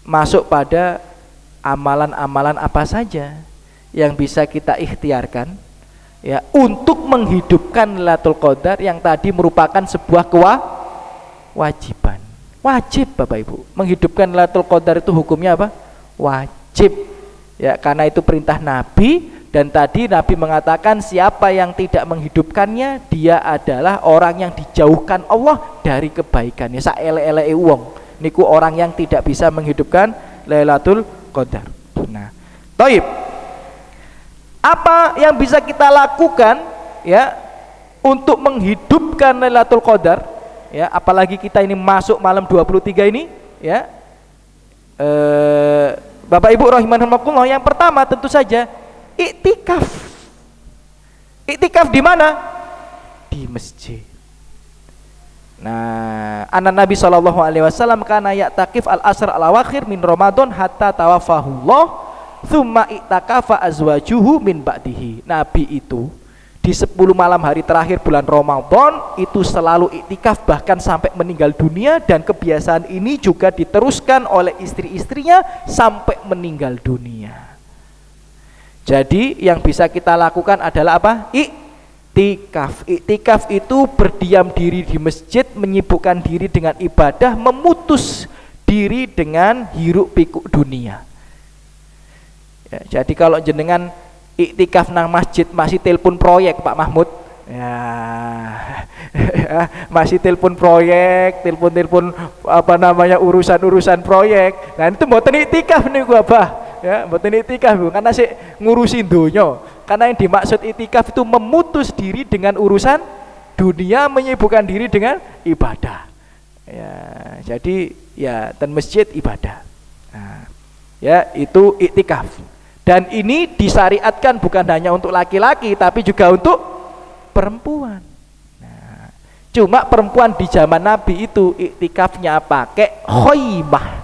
masuk pada amalan-amalan apa saja yang bisa kita ikhtiarkan ya untuk menghidupkan Lailatul Qadar yang tadi merupakan sebuah kewajiban. Wajib Bapak Ibu. Menghidupkan Lailatul Qadar itu hukumnya apa? Wajib. Ya, karena itu perintah Nabi, dan tadi Nabi mengatakan siapa yang tidak menghidupkannya dia adalah orang yang dijauhkan Allah dari kebaikannya. Sak ele-ele wong niku orang yang tidak bisa menghidupkan Lailatul Qadar. Nah, taib. Apa yang bisa kita lakukan ya untuk menghidupkan Lailatul Qadar? Ya, apalagi kita ini masuk malam 23 ini, ya. Bapak Ibu rahimakumullah, yang pertama tentu saja iktikaf. Iktikaf di mana? Di masjid. Nah, anak Nabi SAW kana ya'takif al-asr al-awakhir min Ramadan hatta tawafahullah thumma iktakafa azwajuhu min ba'dihi. Nabi itu di 10 malam hari terakhir bulan Ramadan itu selalu iktikaf bahkan sampai meninggal dunia, dan kebiasaan ini juga diteruskan oleh istri-istrinya sampai meninggal dunia. Jadi yang bisa kita lakukan adalah apa? Iktikaf. Iktikaf itu berdiam diri di masjid, menyibukkan diri dengan ibadah, memutus diri dengan hiruk pikuk dunia. Ya, jadi kalau jenengan iktikaf nang masjid masih telepon proyek Pak Mahmud, ya masih telepon proyek, telepon apa namanya urusan proyek. Nah itu mboten iktikaf nih gua Bah, ya mboten iktikaf karena sih ngurusin dunia. Karena yang dimaksud iktikaf itu memutus diri dengan urusan dunia, menyibukkan diri dengan ibadah. Ya, jadi ya dan masjid ibadah. Nah, ya itu iktikaf. Dan ini disyariatkan bukan hanya untuk laki-laki tapi juga untuk perempuan. Nah, cuma perempuan di zaman Nabi itu iktikafnya pakai khoimah.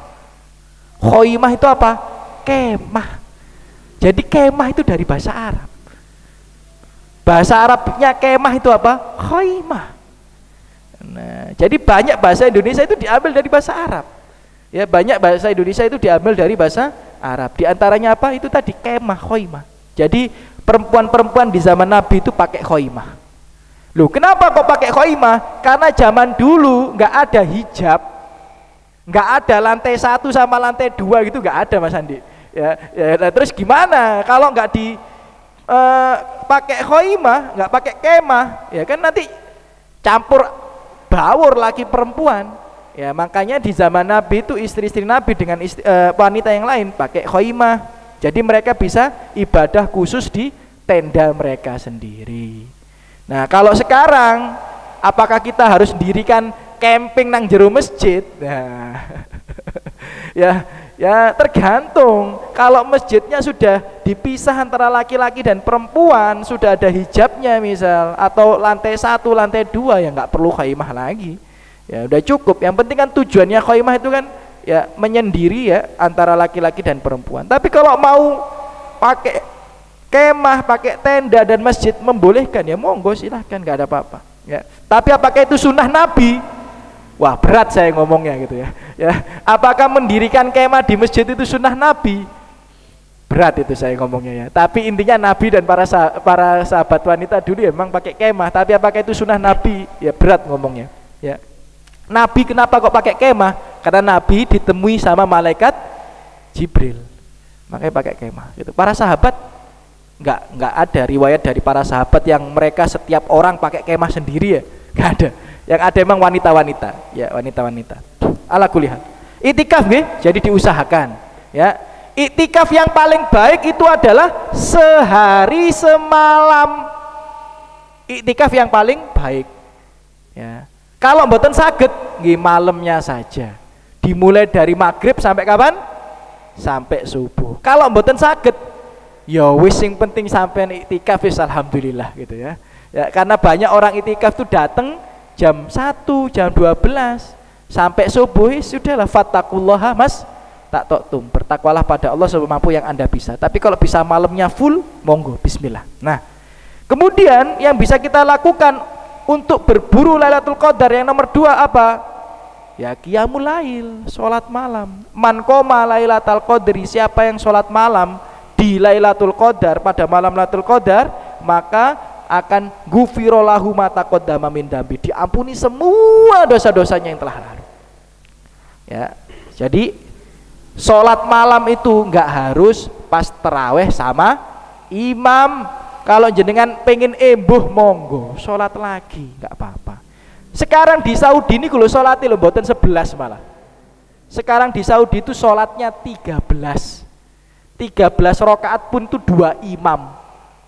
Khoimah itu apa? Kemah. Jadi kemah itu dari bahasa Arab. Bahasa Arabnya kemah itu apa? Khoimah. Nah, jadi banyak bahasa Indonesia itu diambil dari bahasa Arab. Ya, banyak bahasa Indonesia itu diambil dari bahasa Arab. Di antaranya apa? Itu tadi kemah, khoimah. Jadi perempuan-perempuan di zaman Nabi itu pakai khoimah. Loh, kenapa kok pakai khoimah? Karena zaman dulu nggak ada hijab, nggak ada lantai 1 sama lantai 2 gitu, nggak ada Mas Andi. Ya, terus gimana kalau nggak di pakai khoimah, nggak pakai kemah, ya kan nanti campur bawur laki perempuan. Ya, makanya di zaman Nabi itu istri-istri Nabi dengan wanita yang lain pakai khoimah. Jadi mereka bisa ibadah khusus di tenda mereka sendiri. Nah, kalau sekarang apakah kita harus mendirikan camping nang jero masjid? Nah, ya tergantung. Kalau masjidnya sudah dipisah antara laki-laki dan perempuan, sudah ada hijabnya misal, atau lantai 1, lantai 2, ya nggak perlu khaimah lagi. Ya udah cukup. Yang penting kan tujuannya khaimah itu kan ya menyendiri ya antara laki-laki dan perempuan. Tapi kalau mau pakai kemah, pakai tenda dan masjid membolehkan, ya monggo silahkan, nggak ada apa-apa. Ya. Tapi apakah itu sunnah Nabi? Wah, berat saya ngomongnya gitu ya. Ya, apakah mendirikan kemah di masjid itu sunnah Nabi? Berat itu saya ngomongnya ya. Tapi intinya Nabi dan para sahabat wanita dulu ya memang pakai kemah. Tapi apakah itu sunnah Nabi? Ya berat ngomongnya. Ya. Nabi kenapa kok pakai kemah? Karena Nabi ditemui sama malaikat Jibril, makanya pakai kemah. Gitu. Para sahabat nggak ada riwayat dari para sahabat yang mereka setiap orang pakai kemah sendiri ya, nggak ada. Yang ada emang wanita-wanita, ya wanita-wanita. Ala kulihat. Iktikaf nggih, jadi diusahakan. Ya, iktikaf yang paling baik itu adalah sehari semalam. Iktikaf yang paling baik. Ya, kalau mboten saged, nggih malamnya saja. Dimulai dari maghrib sampai kapan? Sampai subuh. Kalau mboten saged, ya wis sing penting sampean iktikaf wis alhamdulillah gitu ya. Ya, karena banyak orang iktikaf tuh datang jam 1, jam 12 sampai subuh, sudahlah fattaqullaha mas tak toktum, bertakwalah pada Allah semampu yang Anda bisa. Tapi kalau bisa malamnya full, monggo bismillah. Nah, kemudian yang bisa kita lakukan untuk berburu Lailatul Qadar yang nomor 2 apa? Ya qiyamul lail, sholat malam. Man qoma Lailatul Qadri, siapa yang sholat malam di Lailatul Qadar pada malam Lailatul Qadar, maka akan gufirolahu ma taqaddama min dambi, diampuni semua dosa-dosanya yang telah lalu. Ya, jadi sholat malam itu nggak harus pas terawih sama imam. Kalau jenengan pengen embuh monggo sholat lagi, nggak apa-apa. Sekarang di Saudi ini kalau sholatnya mboten 11 malah. Sekarang di Saudi itu sholatnya 13 rakaat pun itu 2 imam,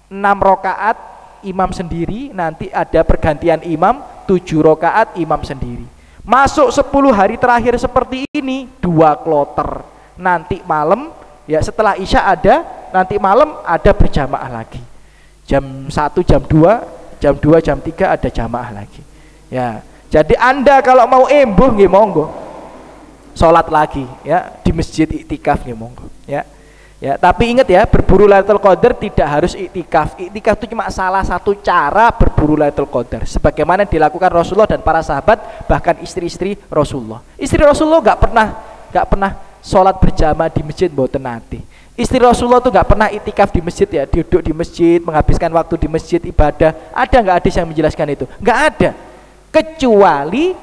6 rakaat imam sendiri, nanti ada pergantian imam 7 rakaat imam sendiri. Masuk 10 hari terakhir seperti ini 2 kloter. Nanti malam ya setelah Isya ada, nanti malam ada berjamaah lagi. Jam 1, jam 2, jam 2, jam 3 ada jamaah lagi. Ya, jadi Anda kalau mau embuh nggih monggo. Salat lagi ya di masjid iktikaf nggih monggo ya. Ya, tapi ingat ya, berburu Lailatul Qadar tidak harus iktikaf. Iktikaf itu cuma salah satu cara berburu Lailatul Qadar. Sebagaimana dilakukan Rasulullah dan para sahabat, bahkan istri-istri Rasulullah. Istri Rasulullah nggak pernah sholat berjamaah di masjid mboten nate. Istri Rasulullah tuh nggak pernah iktikaf di masjid ya, duduk di masjid, menghabiskan waktu di masjid ibadah. Ada nggak hadis yang menjelaskan itu? Nggak ada. Kecuali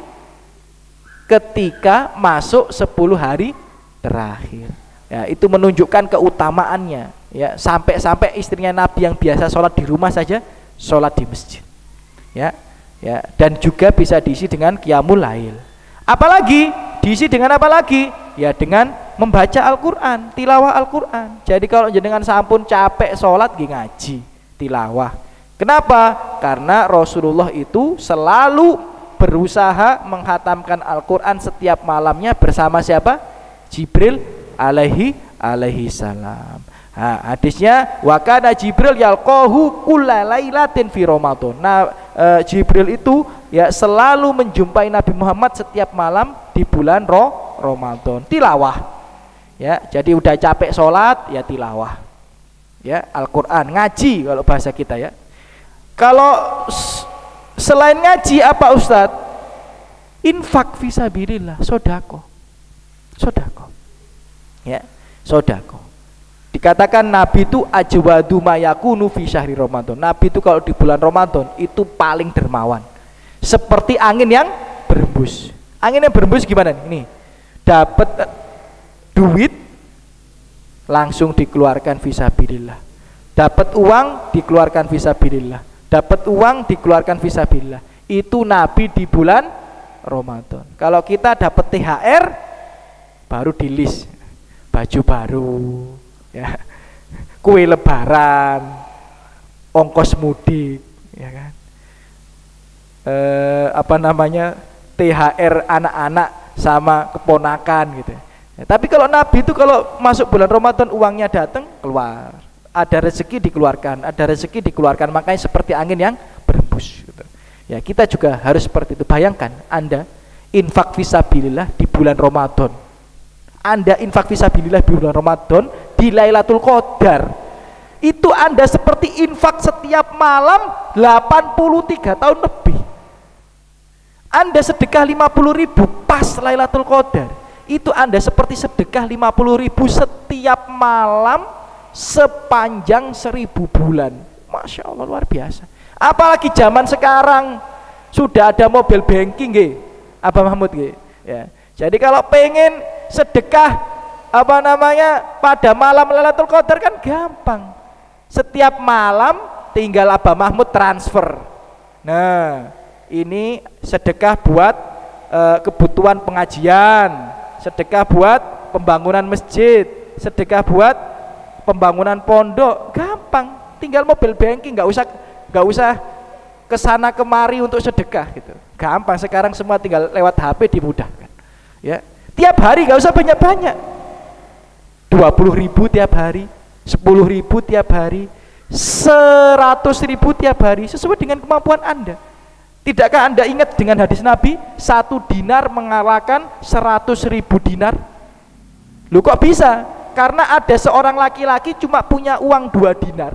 ketika masuk 10 hari terakhir. Ya, itu menunjukkan keutamaannya ya, sampai istrinya Nabi yang biasa sholat di rumah saja sholat di masjid ya, dan juga bisa diisi dengan qiyamul lail. Apalagi diisi dengan apa lagi? Ya dengan membaca Al-Quran, tilawah Al-Quran. Jadi kalau jenengan sampun capek sholat ngaji, tilawah. Kenapa? Karena Rasulullah itu selalu berusaha menghatamkan Al-Quran setiap malamnya bersama siapa? Jibril alaihi salam. Hadisnya wa kana Jibril yalqahu kullalailatin fi Ramadan. Jibril itu ya selalu menjumpai Nabi Muhammad setiap malam di bulan Ramadan. Tilawah. Ya, jadi udah capek sholat ya tilawah. Ya, Al-Quran, ngaji kalau bahasa kita ya. Kalau selain ngaji apa Ustadz? Infak fisabilillah, sodako. Ya, sodako. Dikatakan Nabi itu ajwadu mayakunu fi syahri Ramadan. Nabi itu kalau di bulan Ramadan itu paling dermawan. Seperti angin yang berembus. Angin yang berembus gimana nih? Dapat duit langsung dikeluarkan fisabilillah. Dapat uang dikeluarkan fisabilillah. Dapat uang dikeluarkan fisabilillah. Itu Nabi di bulan Ramadan. Kalau kita dapat THR baru di list baju baru, ya, kue lebaran, ongkos mudik, ya kan, THR anak-anak sama keponakan gitu. Ya, tapi kalau Nabi itu kalau masuk bulan Ramadan uangnya datang keluar, ada rezeki dikeluarkan, makanya seperti angin yang berembus. Gitu. Ya kita juga harus seperti itu. Bayangkan Anda infak fisabilillah di bulan Ramadan. Anda infak fisabilillah di bulan Ramadan di Lailatul Qadar. Itu Anda seperti infak setiap malam 83 tahun lebih. Anda sedekah 50.000 pas Lailatul Qadar. Itu Anda seperti sedekah 50.000 setiap malam sepanjang 1000 bulan. Masya Allah luar biasa. Apalagi zaman sekarang sudah ada mobile banking nggih. Abah Mahmud nggih. Ya. Jadi kalau pengen sedekah pada malam Lailatul Qadar kan gampang. Setiap malam tinggal Abah Mahmud transfer. Nah, ini sedekah buat kebutuhan pengajian, sedekah buat pembangunan masjid, sedekah buat pembangunan pondok, gampang. Tinggal mobile banking, nggak usah kesana kemari untuk sedekah gitu. Gampang sekarang semua tinggal lewat HP dimudahkan. Ya, tiap hari nggak usah banyak-banyak. 20.000 tiap hari, 10.000 tiap hari, 100.000 tiap hari, sesuai dengan kemampuan Anda. Tidakkah Anda ingat dengan hadis Nabi, 1 dinar mengalahkan 100.000 dinar? Loh kok bisa? Karena ada seorang laki-laki cuma punya uang 2 dinar,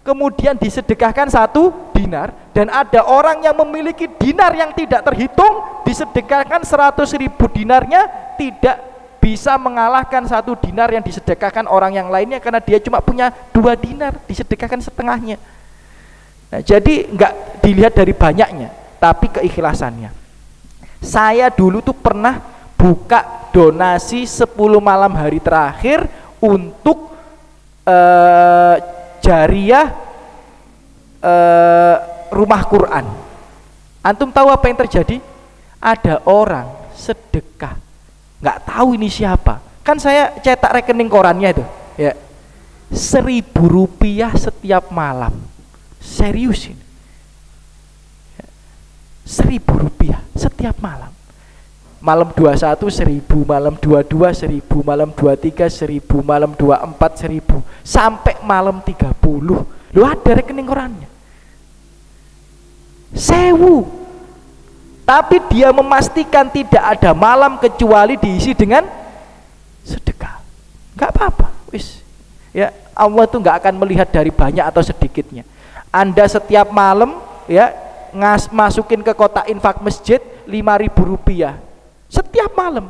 kemudian disedekahkan 1 dinar, dan ada orang yang memiliki dinar yang tidak terhitung, disedekahkan 100.000 dinarnya, tidak bisa mengalahkan 1 dinar yang disedekahkan orang yang lainnya, karena dia cuma punya 2 dinar, disedekahkan setengahnya. Nah, jadi enggak dilihat dari banyaknya, tapi keikhlasannya. Saya dulu tuh pernah buka donasi 10 malam hari terakhir untuk jariah rumah Quran. Antum tahu apa yang terjadi? Ada orang sedekah, nggak tahu ini siapa. Kan saya cetak rekening korannya itu, ya, 1.000 rupiah setiap malam. Serius ini, 1.000 rupiah setiap malam. Malam 21 1.000, malam 22 1.000, malam 23 1.000, malam 24 1.000, sampai malam 30. Lu ada rekening korannya 1.000. Tapi dia memastikan tidak ada malam kecuali diisi dengan sedekah. Enggak apa-apa, wis. Ya, Allah tuh enggak akan melihat dari banyak atau sedikitnya. Anda setiap malam ya masukin ke kotak infak masjid 5.000 rupiah. Setiap malam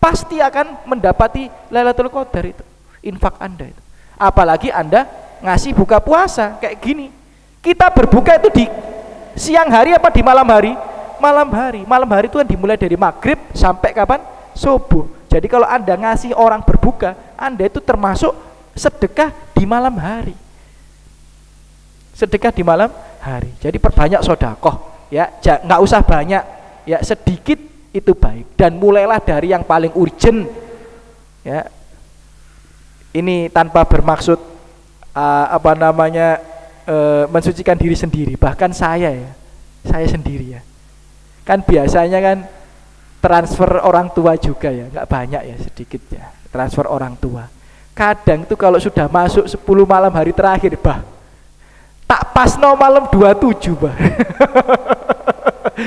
pasti akan mendapati Lailatul Qadar itu, infak Anda itu. Apalagi Anda ngasih buka puasa kayak gini. Kita berbuka itu di siang hari apa di malam hari? Malam hari. Malam hari itu kan dimulai dari maghrib sampai kapan? Subuh. Jadi kalau Anda ngasih orang berbuka, Anda itu termasuk sedekah di malam hari. Sedekah di malam hari. Jadi perbanyak sedekah, ya, nggak usah banyak, ya, sedikit itu baik. Dan mulailah dari yang paling urgent, ya. Ini tanpa bermaksud mensucikan diri sendiri. Bahkan saya sendiri ya. Kan biasanya kan transfer orang tua juga ya, nggak banyak ya, sedikit ya transfer orang tua. Kadang tuh kalau sudah masuk 10 malam hari terakhir, bah, tak pas no malam 27, bah.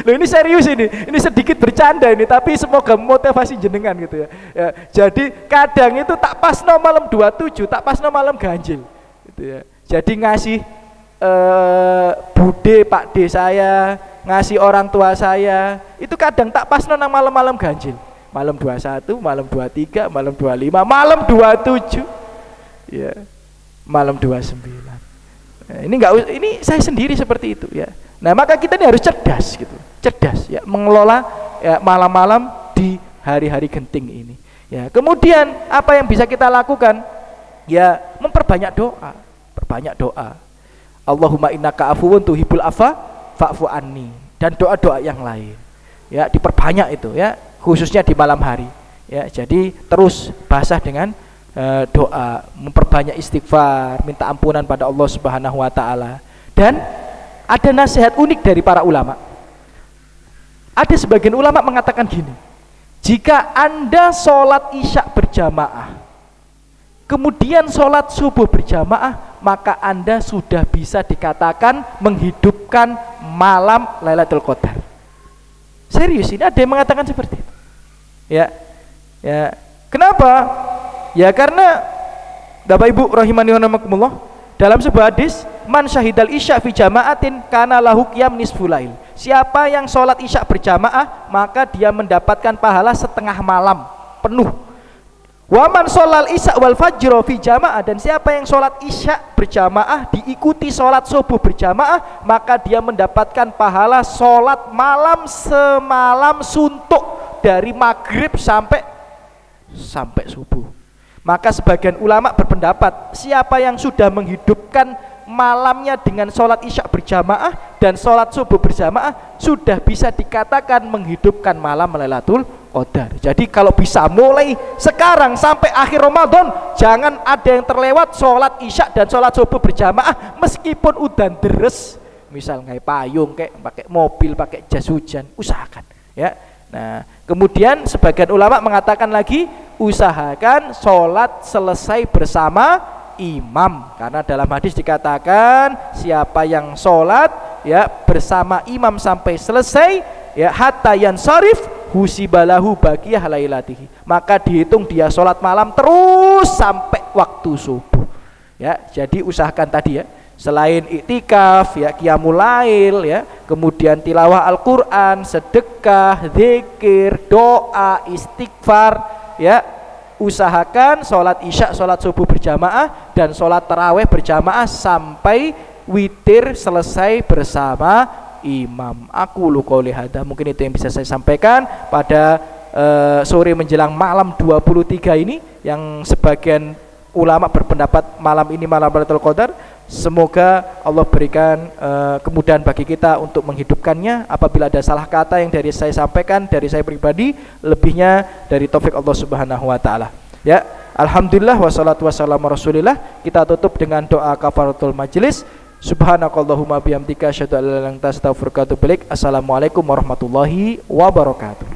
Loh ini serius ini sedikit bercanda ini, tapi semoga motivasi jenengan gitu ya. Ya, jadi kadang itu tak pas no malam 27, tak pas no malam ganjil gitu ya. Jadi ngasih bude Pak D saya, ngasih orang tua saya, itu kadang tak pas no nang malam-malam ganjil. Malam 21, malam 23, malam 25, malam 27. Ya. Malam 29. Nah, ini saya sendiri seperti itu ya. Nah, maka kita ini harus cerdas gitu. Cerdas ya, mengelola ya malam-malam di hari-hari genting ini. Ya, kemudian apa yang bisa kita lakukan? Ya, memperbanyak doa. Perbanyak doa. Allahumma innaka afuwun tuhibbul afwa fa'fu anni, dan doa-doa yang lain. Ya, diperbanyak itu ya, khususnya di malam hari. Ya, jadi terus basah dengan doa, memperbanyak istighfar, minta ampunan pada Allah Subhanahu wa taala. Dan ada nasihat unik dari para ulama. Ada sebagian ulama mengatakan gini, jika Anda sholat isya berjamaah, kemudian sholat subuh berjamaah, maka Anda sudah bisa dikatakan menghidupkan malam Lailatul Qadar. Serius, ini ada yang mengatakan seperti itu. Ya, ya. Kenapa? Ya karena Bapak Ibu rahimani wa rahimakumullah, dalam sebuah hadis, man syahidal isya fi jama'atin kana lahu qiyam nisful lail. Siapa yang sholat isya berjamaah, maka dia mendapatkan pahala setengah malam penuh. Wa man sholal isya wal fajr fi jamaah, dan siapa yang sholat isya berjamaah diikuti sholat subuh berjamaah, maka dia mendapatkan pahala sholat malam semalam suntuk dari maghrib sampai subuh. Maka sebagian ulama berpendapat, siapa yang sudah menghidupkan malamnya dengan sholat isya berjamaah dan sholat subuh berjamaah, sudah bisa dikatakan menghidupkan malam Lailatul Qadar. Jadi kalau bisa mulai sekarang sampai akhir Ramadan, jangan ada yang terlewat sholat isya dan sholat subuh berjamaah meskipun udan deres, misal kayak payung, kayak pakai mobil, pakai jas hujan, usahakan ya. Nah, kemudian sebagian ulama mengatakan lagi, usahakan sholat selesai bersama imam, karena dalam hadis dikatakan siapa yang sholat ya bersama imam sampai selesai ya hatta yansarif husibalahu baqiyah lailatihi, maka dihitung dia sholat malam terus sampai waktu subuh ya. Jadi usahakan tadi ya, selain iktikaf ya, qiyamul lail ya, kemudian tilawah Al-Qur'an, sedekah, zikir, doa, istighfar ya, usahakan sholat isya, sholat subuh berjamaah dan sholat taraweh berjamaah sampai witir selesai bersama imam. Aku lu qouli hadza, mungkin itu yang bisa saya sampaikan pada sore menjelang malam 23 ini, yang sebagian ulama berpendapat malam ini malam Lailatul Qadar. Semoga Allah berikan kemudahan bagi kita untuk menghidupkannya. Apabila ada salah kata yang dari saya sampaikan, dari saya pribadi, lebihnya dari taufik Allah Subhanahu wa taala. Ya, alhamdulillah wassalatu wassalamu rasulillah. Kita tutup dengan doa kafaratul majelis. Subhanakallahumma bihamdika asyhadu an la ilaha illa anta astaghfiruka wa atubu ilaik. Assalamualaikum warahmatullahi wabarakatuh.